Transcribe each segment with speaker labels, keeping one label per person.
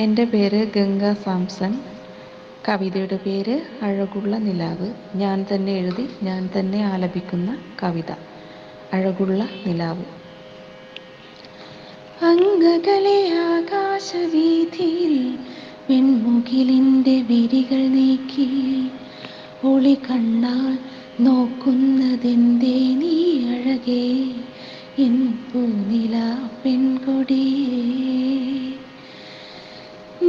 Speaker 1: എൻ്റെ പേര് ഗംഗ സാംസൺ. കവിതയുടെ പേര് അഴകുള്ള നിലാവ്. ഞാൻ തന്നെ എഴുതി ഞാൻ തന്നെ ആലപിക്കുന്ന കവിത അഴകുള്ള നിലാവ്. അംഗകളെ ആകാശവീഥിയിൽ വെൺമുകിലിൻ്റെ വിരികൾ നീക്കി ഒളി കണ്ണാൽ നോക്കുന്നതെന്തേ നീ അഴകേ എൻ പൂനില പെൺകൊടിയേ.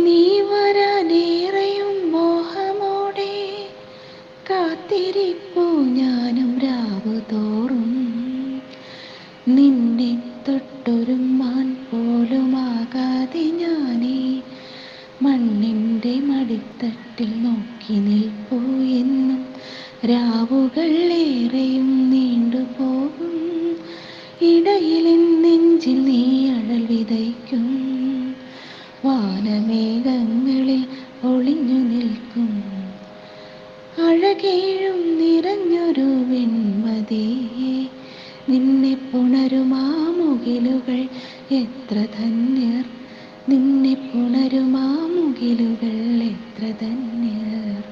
Speaker 1: നീ വരാനേറെയും മോഹമോടെ കാത്തിരിപ്പു ഞാനും രാവു തോറും. നിന്നെ തൊട്ടൊരുമ്മാൻ പോലുമാകാതെ ഞാനീ മണ്ണിൻ്റെ മടിത്തട്ടിൽ നോക്കി നിൽപ്പൂ എന്നും. രാവുകൾ ഏറെയും നീണ്ടുപോകും, ഇടയിലെൻ നെഞ്ചിൽ നീ അഴൽ വിതയ്ക്കും. വാനമേഘങ്ങളിൽ ഒളിഞ്ഞു നിൽക്കും അഴകേഴും നിറഞ്ഞൊരു വെൺമതിയെ. നിന്നെ പുണരുമാ മുകിലുകൾ എത്ര ധന്യർ, നിന്നെ പുണരുമാ മുകിലുകൾ എത്ര ധന്യർ.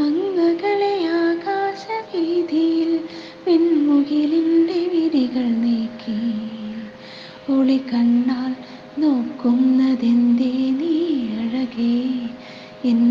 Speaker 1: അങ്ങകളെ ആകാശവീഥിയിൽ വെൺമുകിലിൻ്റെ വിരികൾ നീക്കി ഒളി കണ്ണാൽ നോക്കുന്നതെന്തേ നീ അഴകേ എൻ